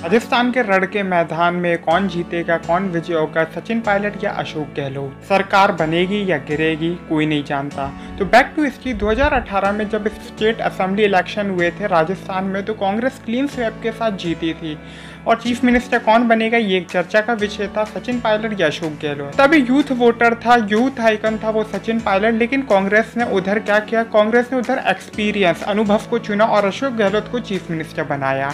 राजस्थान के रण के मैदान में कौन जीतेगा, कौन विजय होगा, सचिन पायलट या अशोक गहलोत? सरकार बनेगी या गिरेगी, कोई नहीं जानता। तो बैक टू हिस्ट्री, 2018 में जब स्टेट असेंबली इलेक्शन हुए थे राजस्थान में, तो कांग्रेस क्लीन स्वेप के साथ जीती थी और चीफ मिनिस्टर कौन बनेगा ये एक चर्चा का विषय था, सचिन पायलट या अशोक गहलोत। तभी यूथ वोटर था, यूथ आइकन था वो सचिन पायलट, लेकिन कांग्रेस ने उधर क्या किया, कांग्रेस ने उधर एक्सपीरियंस, अनुभव को चुना और अशोक गहलोत को चीफ मिनिस्टर बनाया।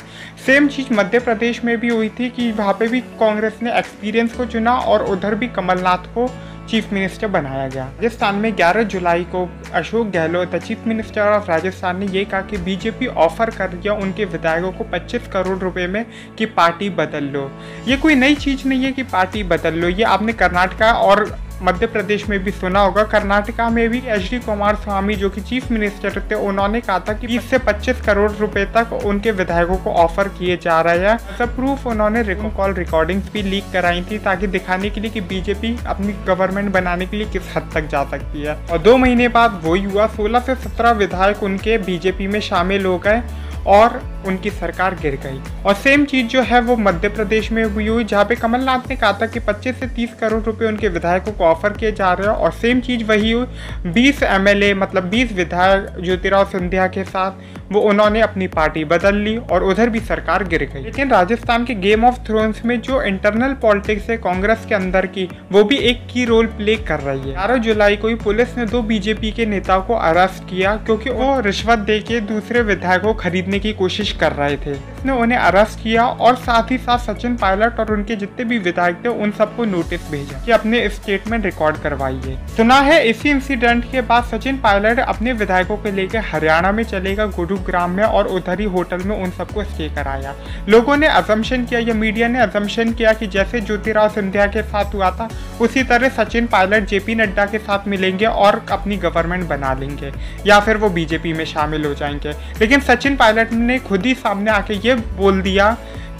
सेम चीज मध्य प्रदेश में भी हुई थी कि वहाँ पे भी कांग्रेस ने एक्सपीरियंस को चुना और उधर भी कमलनाथ को चीफ मिनिस्टर बनाया गया। राजस्थान में 11 जुलाई को Ashok Gehlot chief minister of Rajasthan ने ये कहा कि बीजेपी ऑफर कर दिया उनके विधायकों को 25 करोड़ रुपए में कि पार्टी बदल लो। ये कोई नई चीज नहीं है कि पार्टी बदल लो, ये आपने कर्नाटका और मध्य प्रदेश में भी सुना होगा। कर्नाटका में भी HD कुमारस्वामी जो कि चीफ मिनिस्टर थे, उन्होंने कहा था कि 20 से 25 करोड़ रुपए तक उनके विधायकों को ऑफर किए जा रहे हैं। सब प्रूफ उन्होंने कॉल रिकॉर्डिंग्स भी लीक कराई थी ताकि दिखाने के लिए कि बीजेपी अपनी गवर्नमेंट बनाने के लिए किस हद तक जा सकती है। और 2 महीने बाद वही हुआ, 16 से 17 विधायक उनके बीजेपी में शामिल हो गए और उनकी सरकार गिर गई। और सेम चीज जो है वो मध्य प्रदेश में हुई जहाँ पे कमलनाथ ने कहा था कि 25 से 30 करोड़ रुपए उनके विधायकों को ऑफर किए जा रहे हैं और सेम चीज वही हुई। 20 MLA मतलब 20 विधायक ज्योतिराव सिंधिया के साथ वो उन्होंने अपनी पार्टी बदल ली और उधर भी सरकार गिर गई। लेकिन राजस्थान के गेम ऑफ थ्रोन्स में जो इंटरनल पॉलिटिक्स है कांग्रेस के अंदर की, वो भी एक की रोल प्ले कर रही है। 11 जुलाई को ही पुलिस ने 2 बीजेपी के नेताओं को अरेस्ट किया क्योंकि वो रिश्वत देके दूसरे विधायकों को खरीदने की कोशिश कर रहे थे। इसने उन्हें अरेस्ट किया और साथ ही साथ सचिन पायलट और उनके जितने भी विधायक थे उन सबको नोटिस भेजा कि अपने स्टेटमेंट रिकॉर्ड करवाइए। सुना है इसी इंसिडेंट के बाद सचिन पायलट अपने विधायकों को लेकर हरियाणा में चलेगा, गुरुग्राम में, और उधर ही होटल में उन सबको स्टे कराया। लोगों ने अजम्पशन किया या मीडिया ने अजम्पशन किया कि जैसे ज्योतिराव सिंधिया के साथ हुआ था उसी तरह सचिन पायलट JP नड्डा के साथ मिलेंगे और अपनी गवर्नमेंट बना लेंगे या फिर वो बीजेपी में शामिल हो जाएंगे। लेकिन सचिन पायलट ने खुद ही सामने आके ये बोल दिया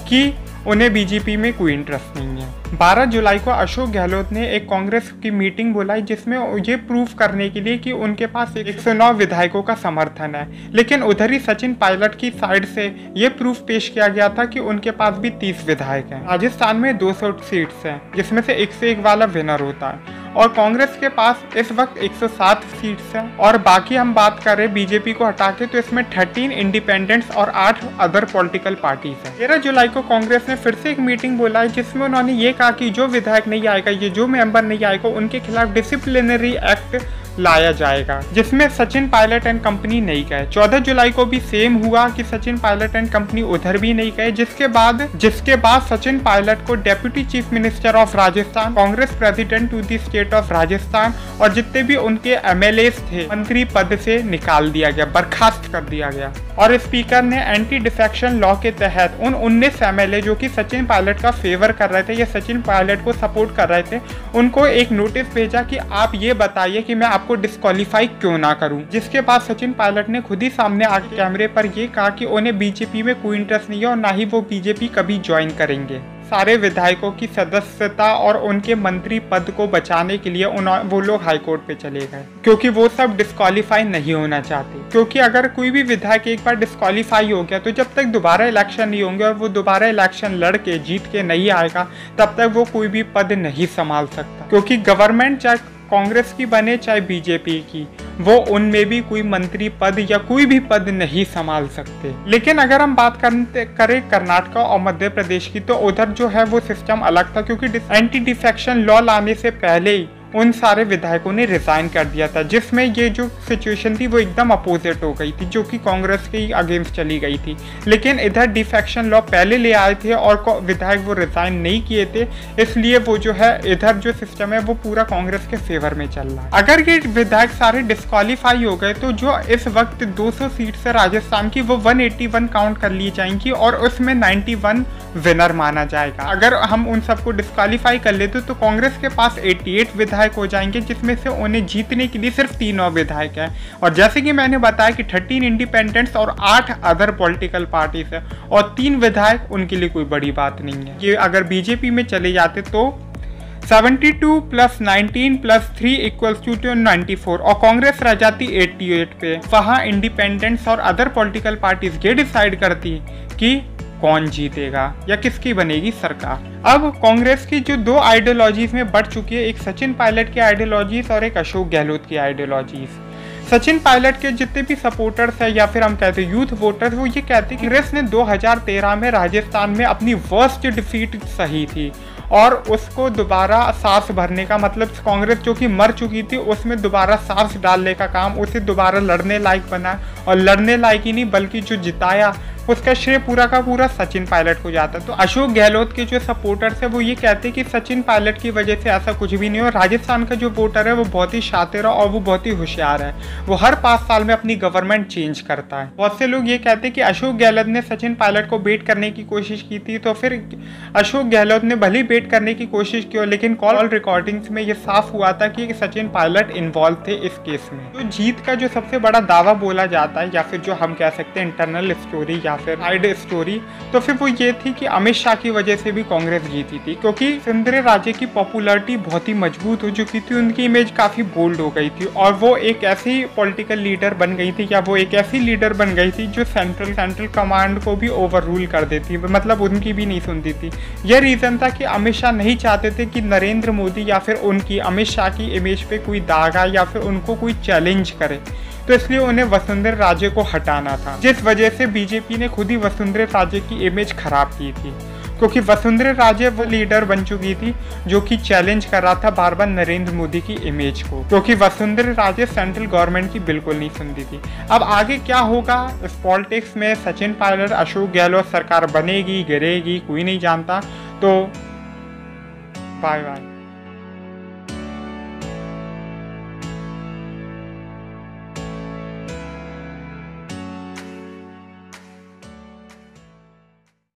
कि उन्हें बीजेपी में कोई इंटरेस्ट नहीं है। 12 जुलाई को अशोक गहलोत ने एक कांग्रेस की मीटिंग बुलाई जिसमें ये प्रूफ करने के लिए कि उनके पास 109 विधायकों का समर्थन है। लेकिन उधर ही सचिन पायलट की साइड से ये प्रूफ पेश किया गया था कि उनके पास भी 30 विधायक हैं। राजस्थान में 200 सीट्स हैं जिसमें से 101 वाला विनर होता है और कांग्रेस के पास इस वक्त 107 सीट्स हैं। और बाकी हम बात करें बीजेपी को हटा के तो इसमें 13 इंडिपेंडेंट्स और 8 अदर पॉलिटिकल पार्टीज हैं। 13 जुलाई को कांग्रेस ने फिर से एक मीटिंग बुलाई जिसमें उन्होंने ये कहा कि जो विधायक नहीं आएगा, ये जो मेंबर नहीं आएगा, उनके खिलाफ डिसिप्लिनरी एक्ट लाया जाएगा, जिसमें सचिन पायलट एंड कंपनी नहीं गए। 14 जुलाई को भी सेम हुआ कि सचिन पायलट एंड कंपनी उधर भी नहीं गए, जिसके बाद सचिन पायलट को deputy chief minister of Rajasthan, Congress president to the state of Rajasthan और जितने भी उनके MLAs थे मंत्री पद से निकाल दिया गया, बर्खास्त कर दिया गया। और स्पीकर ने एंटी डिफेक्शन लॉ के तहत उन 19 MLA जो कि सचिन पायलट का फेवर कर रहे थे या सचिन पायलट को सपोर्ट कर रहे थे, उनको एक नोटिस भेजा कि आप ये बताइए कि मैं आपको डिस्क्वालीफाई क्यों ना करूं। जिसके बाद सचिन पायलट ने खुद ही सामने आके कैमरे पर ये कहा कि उन्हें बीजेपी में कोई इंटरेस्ट नहीं है और ना ही वो बीजेपी कभी ज्वाइन करेंगे। सारे विधायकों की सदस्यता और उनके मंत्री पद को बचाने के लिए वो लोग हाईकोर्ट पे चले गए क्योंकि वो सब डिस्क्वालीफाई नहीं होना चाहते। क्योंकि अगर कोई भी विधायक एक बार डिस्क्वालीफाई हो गया तो जब तक दोबारा इलेक्शन नहीं होंगे और वो दोबारा इलेक्शन लड़ के जीत के नहीं आएगा तब तक वो कोई भी पद नहीं संभाल सकता। क्योंकि गवर्नमेंट चाहे कांग्रेस की बने चाहे बीजेपी की, वो उनमें भी कोई मंत्री पद या कोई भी पद नहीं संभाल सकते। लेकिन अगर हम बात करें कर्नाटका और मध्य प्रदेश की, तो उधर जो है वो सिस्टम अलग था क्योंकि एंटी डिफेक्शन लॉ लाने से पहले ही उन सारे विधायकों ने रिजाइन कर दिया था, जिसमें ये जो सिचुएशन थी वो एकदम अपोजिट हो गई थी जो कि कांग्रेस के अगेंस्ट चली गई थी। लेकिन इधर डिफेक्शन लॉ पहले ले आए थे और विधायक वो रिजाइन नहीं किए थे, इसलिए वो जो है इधर जो सिस्टम है वो पूरा कांग्रेस के फेवर में चल रहा है। अगर ये विधायक सारे डिस्क्वालीफाई हो गए तो जो इस वक्त 200 सीट्स है राजस्थान की वो 181 काउंट कर ली जाएंगी और उसमें 91 विनर माना जाएगा। अगर हम उन सबको डिस्क्वालीफाई कर लेते तो कांग्रेस के पास 88 विधायक हो जाएंगे जिसमें से उन्हें जीतने के लिए सिर्फ 3 और विधायक हैं। और जैसे कि मैंने बताया कि 13 इंडिपेंडेंट्स और 8 अदर पॉलिटिकल पार्टीज है और 3 विधायक, उनके लिए कोई बड़ी बात नहीं है। ये अगर बीजेपी में चले जाते तो 72 + 19 + 3 = 94 और कांग्रेस रह जाती 88 पे। वहाँ इंडिपेंडेंट्स और अदर पॉलिटिकल पार्टीज ये डिसाइड करती कि कौन जीतेगा या किसकी बनेगी सरकार। अब कांग्रेस की जो दो आइडियोलॉजीज में बढ़ चुकी है, एक सचिन पायलट की आइडियोलॉजीज और एक अशोक गहलोत की आइडियोलॉजीज। सचिन पायलट के जितने भी सपोर्टर्स हैं या फिर हम कहते हैं यूथ वोटर्स, वो ये कहते हैं कि कांग्रेस ने 2013 में राजस्थान में अपनी वर्स्ट डिफीट सही थी और उसको दोबारा सांस भरने का, मतलब कांग्रेस जो कि मर चुकी थी उसमें दोबारा सांस डालने का काम, उसे दोबारा लड़ने लायक बना, और लड़ने लायक ही नहीं बल्कि जो जिताया उसका श्रेय पूरा का पूरा सचिन पायलट को जाता है। तो अशोक गहलोत के जो सपोर्टर्स है वो ये कहते हैं कि सचिन पायलट की वजह से ऐसा कुछ भी नहीं हो। राजस्थान का जो वोटर है वो बहुत ही शातिर है और वो बहुत ही होशियार है, वो हर 5 साल में अपनी गवर्नमेंट चेंज करता है। बहुत से लोग ये कहते हैं कि अशोक गहलोत ने सचिन पायलट को बेट करने की कोशिश की थी, तो फिर अशोक गहलोत ने भले बेट करने की कोशिश की, लेकिन कॉल रिकॉर्डिंग्स में ये साफ हुआ था कि सचिन पायलट इन्वॉल्व थे इस केस में। तो जीत का जो सबसे बड़ा दावा बोला जाता है या फिर जो हम कह सकते हैं इंटरनल स्टोरी या फिर साइड स्टोरी, तो फिर वो ये थी कि अमित शाह की वजह से भी कांग्रेस जीती थी, क्योंकि वसुंधरा राजे की पॉपुलैरिटी बहुत ही मजबूत हो चुकी थी, उनकी इमेज काफी बोल्ड हो गई थी और वो एक ऐसी पॉलिटिकल लीडर बन गई थी या वो एक ऐसी लीडर बन गई थी जो सेंट्रल कमांड को भी ओवर रूल कर देती, मतलब उनकी भी नहीं सुनती थी। यह रीजन था कि अमित शाह नहीं चाहते थे कि नरेंद्र मोदी या फिर उनकी अमित शाह की इमेज पे कोई दाग आए या फिर उनको कोई चैलेंज करे, तो इसलिए उन्हें वसुंधरा राजे को हटाना था, जिस वजह से बीजेपी ने खुद ही वसुंधरा राजे की इमेज खराब की थी, क्योंकि वसुंधरा राजे वो लीडर बन चुकी थी जो कि चैलेंज कर रहा था बार बार नरेंद्र मोदी की इमेज को, क्योंकि वसुंधरा राजे सेंट्रल गवर्नमेंट की बिल्कुल नहीं सुनती थी। अब आगे क्या होगा इस पॉलिटिक्स में, सचिन पायलट अशोक गहलोत सरकार बनेगी गिरेगी कोई नहीं जानता। तो बाय बाय।